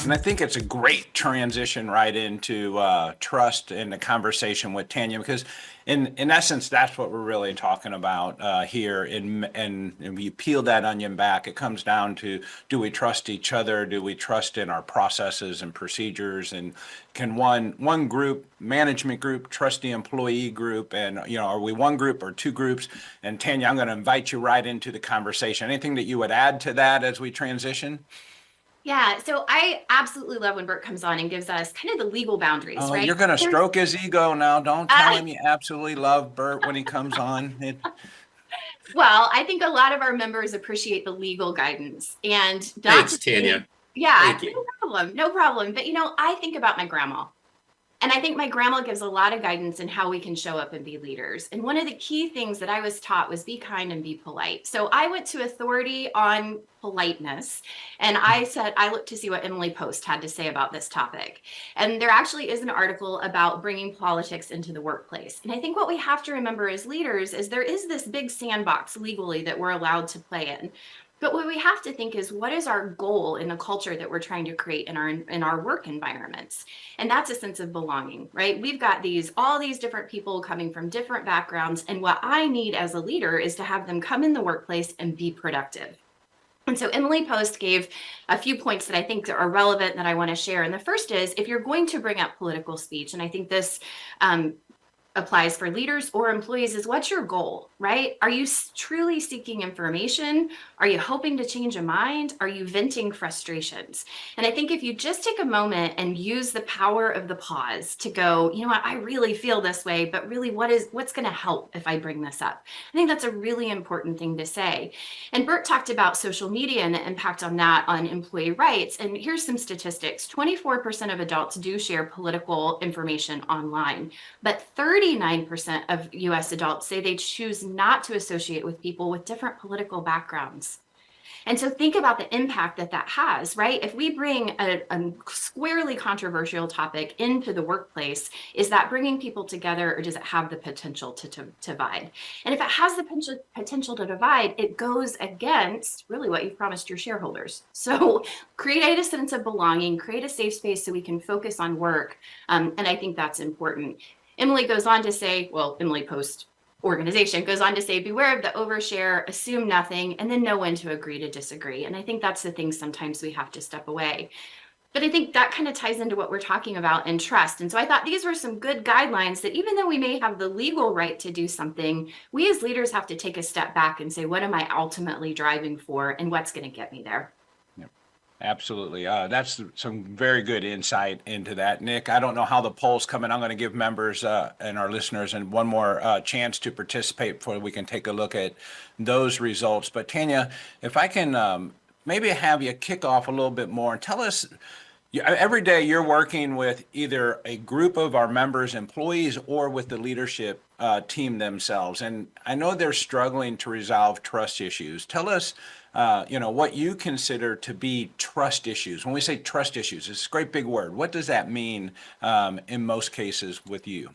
And I think it's a great transition right into trust in the conversation with Tanya, because in essence, that's what we're really talking about here. And you peel that onion back, it comes down to, do we trust each other? Do we trust in our processes and procedures? And can one group, management group, trust the employee group? And, are we one group or two groups? And Tanya, I'm going to invite you right into the conversation. Anything that you would add to that as we transition? Yeah, so I absolutely love when Bert comes on and gives us kind of the legal boundaries, Oh, right? you're going to There's, stroke his ego now. Don't tell uh, him you absolutely love Bert when he comes on. well, I think a lot of our members appreciate the legal guidance and not Thanks, to say, Tanya. yeah, Thank you. no problem, no problem. But I think about my grandma. And I think my grandma gives a lot of guidance in how we can show up and be leaders. And one of the key things that I was taught was be kind and be polite. So I went to authority on politeness and I said, I looked to see what Emily Post had to say about this topic. And there actually is an article about bringing politics into the workplace. And I think what we have to remember as leaders is there is this big sandbox legally that we're allowed to play in. But what we have to think is, what is our goal in the culture that we're trying to create in our work environments? And that's a sense of belonging, right? We've got all these different people coming from different backgrounds. And what I need as a leader is to have them come in the workplace and be productive. And so Emily Post gave a few points that I think are relevant that I want to share. And the first is, if you're going to bring up political speech, and I think this applies for leaders or employees, is what's your goal, right? Are you truly seeking information? Are you hoping to change a mind? Are you venting frustrations? And I think if you just take a moment and use the power of the pause to go, you know what, I really feel this way, but really what's going to help if I bring this up? I think that's a really important thing to say. And Bert talked about social media and the impact on that on employee rights. And here's some statistics. 24% of adults do share political information online, but 39% of US adults say they choose not to associate with people with different political backgrounds. And so think about the impact that has, right? If we bring a squarely controversial topic into the workplace, is that bringing people together, or does it have the potential to divide? And if it has the potential to divide, it goes against really what you've promised your shareholders. So create a sense of belonging, create a safe space so we can focus on work. And I think that's important. Emily goes on to say, well, Emily Post organization goes on to say, beware of the overshare, assume nothing, and then know when to agree to disagree. And I think that's the thing sometimes we have to step away. But I think that kind of ties into what we're talking about in trust. And so I thought these were some good guidelines that even though we may have the legal right to do something, we as leaders have to take a step back and say, what am I ultimately driving for and what's going to get me there? Absolutely. That's some very good insight into that, Nick. I don't know how the poll's coming. I'm going to give members and our listeners and one more chance to participate before we can take a look at those results. But Tanya, if I can maybe have you kick off a little bit more and tell us, every day you're working with either a group of our members, employees, or with the leadership team themselves. And I know they're struggling to resolve trust issues. Tell us, what you consider to be trust issues. When we say trust issues, it's a great big word. What does that mean in most cases with you?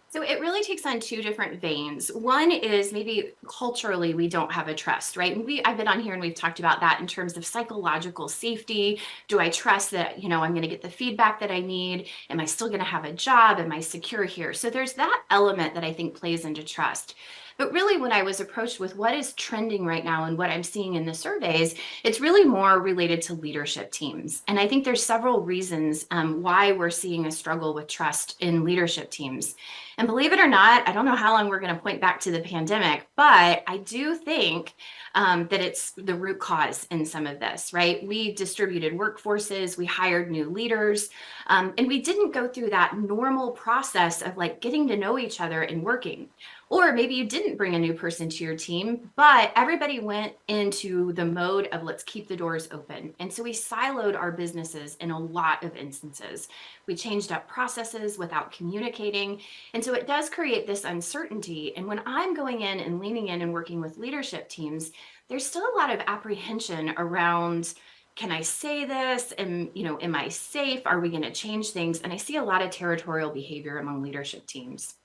So it really takes on two different veins. One is maybe culturally we don't have a trust, right? And I've been on here and we've talked about that in terms of psychological safety. Do I trust that, I'm going to get the feedback that I need? Am I still going to have a job? Am I secure here? So there's that element that I think plays into trust. But really, when I was approached with what is trending right now and what I'm seeing in the surveys, it's really more related to leadership teams. And I think there's several reasons why we're seeing a struggle with trust in leadership teams. And believe it or not, I don't know how long we're going to point back to the pandemic, but I do think that it's the root cause in some of this, right? We distributed workforces, we hired new leaders, and we didn't go through that normal process of like getting to know each other and working. Or maybe you didn't bring a new person to your team, but everybody went into the mode of let's keep the doors open. And so we siloed our businesses in a lot of instances. We changed up processes without communicating. And so it does create this uncertainty. And when I'm going in and leaning in and working with leadership teams, there's still a lot of apprehension around, can I say this? And, am I safe? Are we going to change things? And I see a lot of territorial behavior among leadership teams.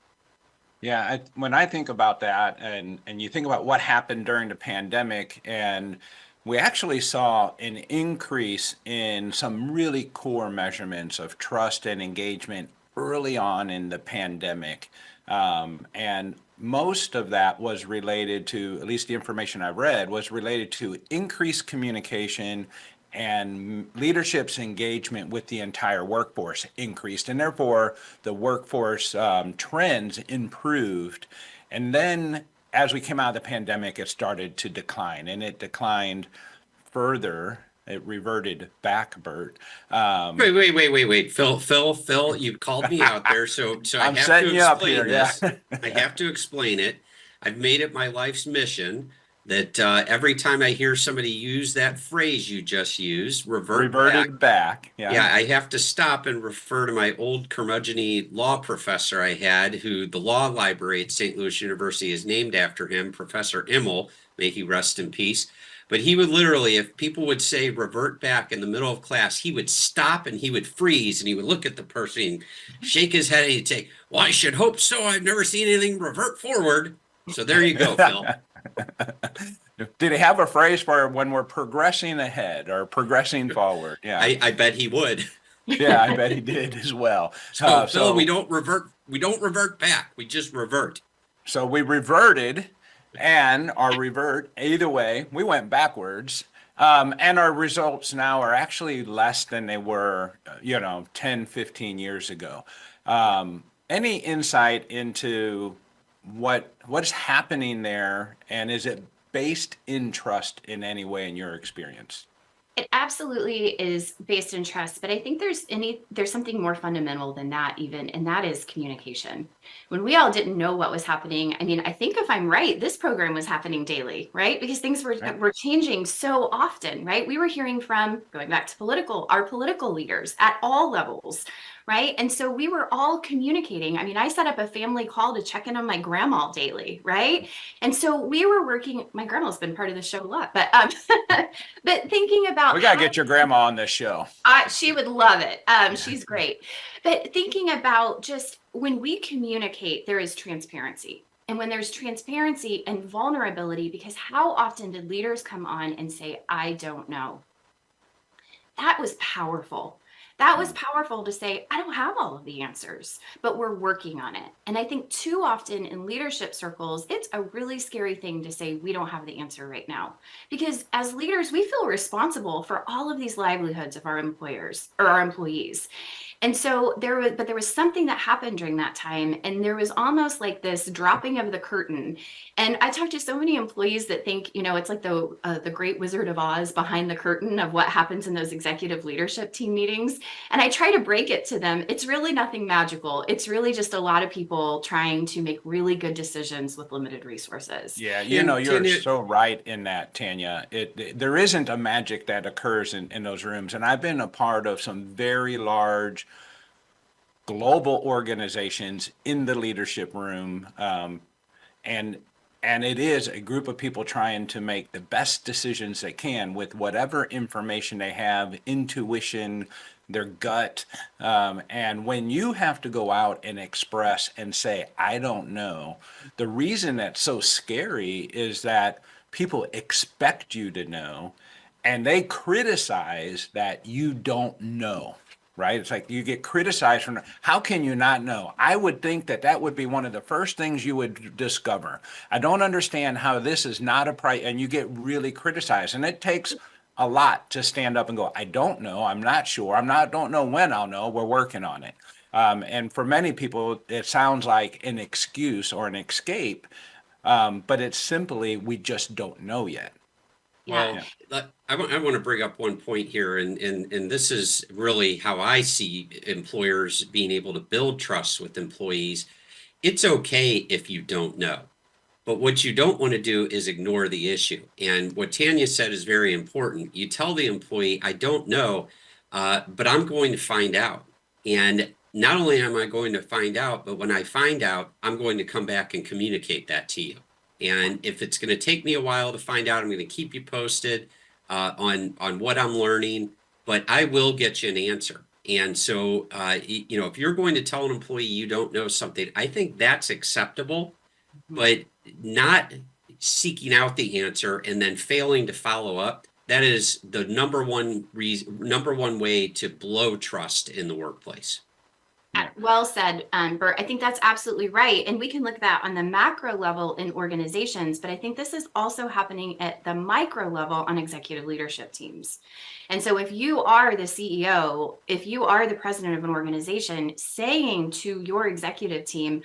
Yeah, when I think about that and you think about what happened during the pandemic and we actually saw an increase in some really core measurements of trust and engagement early on in the pandemic. And most of that was related to, at least the information I read, was related to increased communication and leadership's engagement with the entire workforce increased. And therefore, the workforce trends improved. And then as we came out of the pandemic, it started to decline, and it declined further. It reverted back, Bert. Wait. Phil, you called me out there. So I I'm have setting to you up here. explain Yeah. this. I have to explain it. I've made it my life's mission that every time I hear somebody use that phrase you just used, revert back. Reverted back. Yeah, Yeah. I have to stop and refer to my old curmudgeon law professor I had, who the law library at St. Louis University is named after him, Professor Immel, may he rest in peace. But he would literally, if people would say revert back in the middle of class, he would stop and he would freeze and he would look at the person and shake his head and he'd say, well, I should hope so. I've never seen anything revert forward. So there you go, Phil. Did he have a phrase for when we're progressing ahead or progressing forward? Yeah. I bet he would. Yeah, I bet he did as well. So Phil, we don't revert back. We just revert. So we reverted, and our revert, either way, we went backwards. And our results now are actually less than they were, 10, 15 years ago. Any insight into what's happening there, and is it based in trust in any way in your experience? It absolutely is based in trust, but I think there's something more fundamental than that even, and that is communication. When we all didn't know what was happening, I mean, I think if I'm right, this program was happening daily, right? Because things were changing so often, right? We were hearing from, going back to our political leaders at all levels, right? And so we were all communicating. I mean, I set up a family call to check in on my grandma daily, right? And so we were working, my grandma's been part of the show a lot, but but thinking about We got to get your grandma on this show. she would love it. She's great. But thinking about just when we communicate, there is transparency. And when there's transparency and vulnerability, because how often did leaders come on and say, I don't know? That was powerful. That was powerful to say, I don't have all of the answers, but we're working on it. And I think too often in leadership circles, it's a really scary thing to say, we don't have the answer right now. Because as leaders, we feel responsible for all of these livelihoods of our employers or our employees. And so there was something that happened during that time, and there was almost like this dropping of the curtain. And I talked to so many employees that think, it's like the Great Wizard of Oz behind the curtain of what happens in those executive leadership team meetings. And I try to break it to them. It's really nothing magical. It's really just a lot of people trying to make really good decisions with limited resources. Yeah, you're so right in that, Tanya. There isn't a magic that occurs in those rooms. And I've been a part of some very large global organizations in the leadership room. And it is a group of people trying to make the best decisions they can with whatever information they have, intuition, their gut. And when you have to go out and express and say, I don't know, the reason that's so scary is that people expect you to know, and they criticize that you don't know. Right? It's like you get criticized for, how can you not know? I would think that would be one of the first things you would discover. I don't understand how this is not a price, and you get really criticized. And it takes a lot to stand up and go, I don't know, I'm not sure, don't know when I'll know, we're working on it. And for many people, it sounds like an excuse or an escape, but it's simply, we just don't know yet. Well, I want to bring up one point here, and this is really how I see employers being able to build trust with employees. It's okay if you don't know, but what you don't want to do is ignore the issue. And what Tanya said is very important. You tell the employee, I don't know, but I'm going to find out. And not only am I going to find out, but when I find out, I'm going to come back and communicate that to you. And if it's going to take me a while to find out, I'm going to keep you posted on what I'm learning, but I will get you an answer. And so, if you're going to tell an employee you don't know something, I think that's acceptable, but not seeking out the answer and then failing to follow up. that is the number one way to blow trust in the workplace. Well said, Bert. I think that's absolutely right. And we can look at that on the macro level in organizations, but I think this is also happening at the micro level on executive leadership teams. And so if you are the CEO, if you are the president of an organization, saying to your executive team,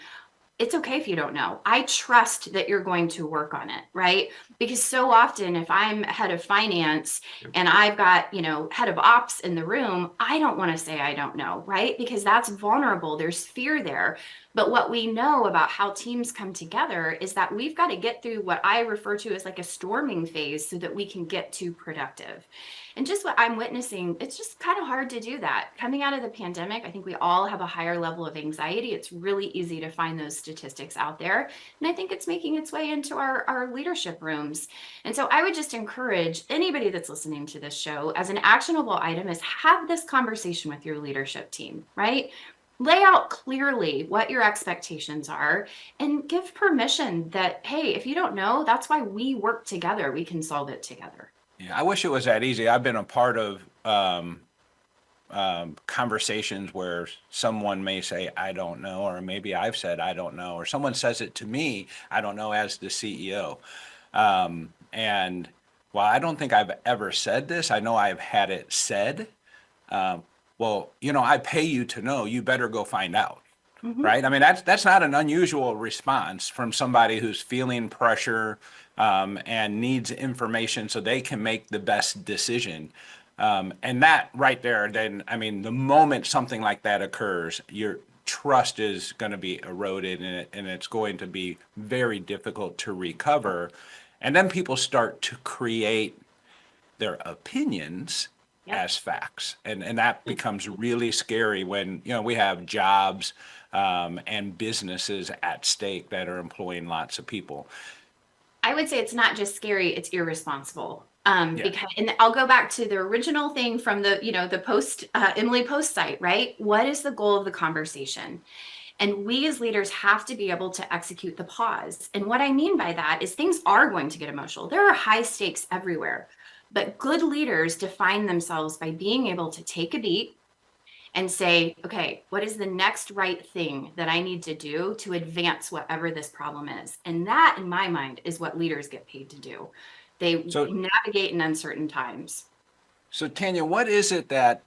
it's okay if you don't know. I trust that you're going to work on it, right? Because so often if I'm head of finance and I've got, head of ops in the room, I don't want to say I don't know, right? Because that's vulnerable. There's fear there. But what we know about how teams come together is that we've got to get through what I refer to as like a storming phase so that we can get to productive. And just what I'm witnessing, it's just kind of hard to do that. Coming out of the pandemic, I think we all have a higher level of anxiety. It's really easy to find those statistics out there. And I think it's making its way into our leadership rooms. And so I would just encourage anybody that's listening to this show as an actionable item is have this conversation with your leadership team, right? Lay out clearly what your expectations are and give permission that, hey, if you don't know, that's why we work together. We can solve it together. Yeah, I wish it was that easy. I've been a part of conversations where someone may say, I don't know, or maybe I've said, I don't know, or someone says it to me, I don't know, as the CEO. And while I don't think I've ever said this, I know I've had it said. Well, I pay you to know, you better go find out. Mm-hmm. Right? I mean, that's not an unusual response from somebody who's feeling pressure and needs information so they can make the best decision. And that right there, then, I mean, the moment something like that occurs, your trust is going to be eroded and it's going to be very difficult to recover. And then people start to create their opinions as facts. And that becomes really scary when, we have jobs and businesses at stake that are employing lots of people. I would say it's not just scary, it's irresponsible. Because, and I'll go back to the original thing from the post, Emily Post site, right? What is the goal of the conversation? And we as leaders have to be able to execute the pause. And what I mean by that is things are going to get emotional. There are high stakes everywhere. But good leaders define themselves by being able to take a beat and say, okay, what is the next right thing that I need to do to advance whatever this problem is? And that, in my mind, is what leaders get paid to do. They navigate in uncertain times. So Tanya, what is it that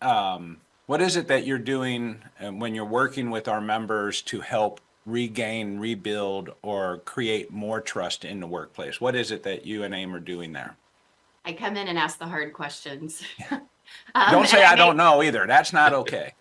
you're doing when you're working with our members to help regain, rebuild, or create more trust in the workplace? What is it that you and AIM are doing there? I come in and ask the hard questions. Don't say I don't know either. That's not okay.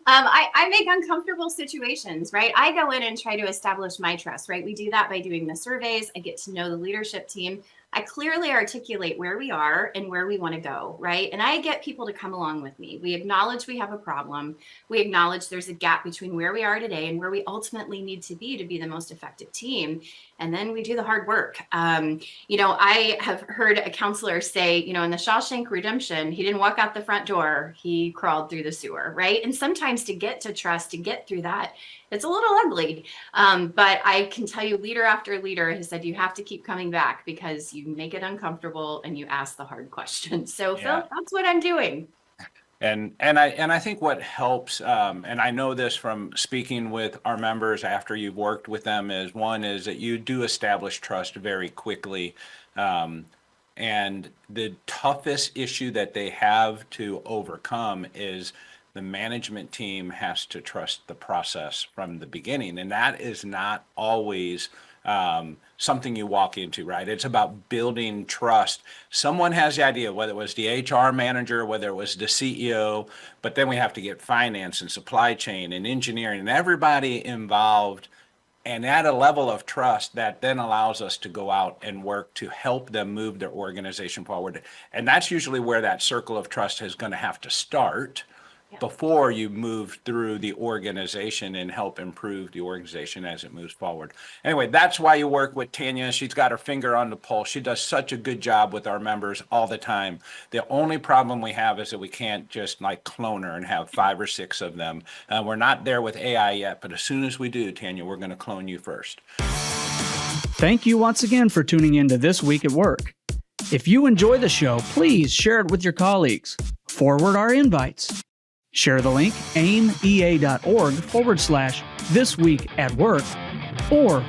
I make uncomfortable situations, right? I go in and try to establish my trust, right? We do that by doing the surveys. I get to know the leadership team. I clearly articulate where we are and where we want to go, right? And I get people to come along with me. We acknowledge we have a problem. We acknowledge there's a gap between where we are today and where we ultimately need to be the most effective team. And then we do the hard work. I have heard a counselor say, in the Shawshank Redemption, he didn't walk out the front door, he crawled through the sewer, right? And sometimes to get to trust, to get through that, it's a little ugly. But I can tell you leader after leader has said, you have to keep coming back because you make it uncomfortable and you ask the hard questions. So Phil, that's what I'm doing. And I think what helps, and I know this from speaking with our members after you've worked with them, is that you do establish trust very quickly. And the toughest issue that they have to overcome is the management team has to trust the process from the beginning. And that is not always something you walk into, right? It's about building trust. Someone has the idea, whether it was the HR manager, whether it was the CEO, but then we have to get finance and supply chain and engineering and everybody involved, and at a level of trust that then allows us to go out and work to help them move their organization forward. And that's usually where that circle of trust is going to have to start before you move through the organization and help improve the organization as it moves forward. Anyway, that's why you work with Tanya. She's got her finger on the pulse. She does such a good job with our members all the time. The only problem we have is that we can't just clone her and have 5 or 6 of them. We're not there with AI yet, but as soon as we do, Tanya, we're going to clone you first. Thank you once again for tuning in to This Week at Work. If you enjoy the show, please share it with your colleagues. Forward our invites. Share the link aimea.org/thisweekatwork or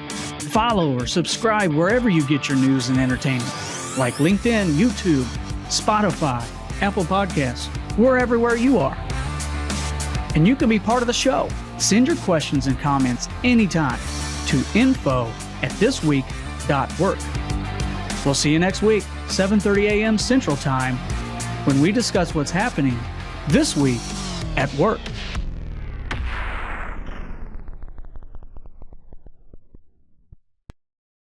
follow or subscribe wherever you get your news and entertainment, like LinkedIn, YouTube, Spotify, Apple Podcasts. We're everywhere you are. And you can be part of the show. Send your questions and comments anytime to info@thisweek.work. We'll see you next week, 7:30 a.m. Central Time, when we discuss what's happening this week at work.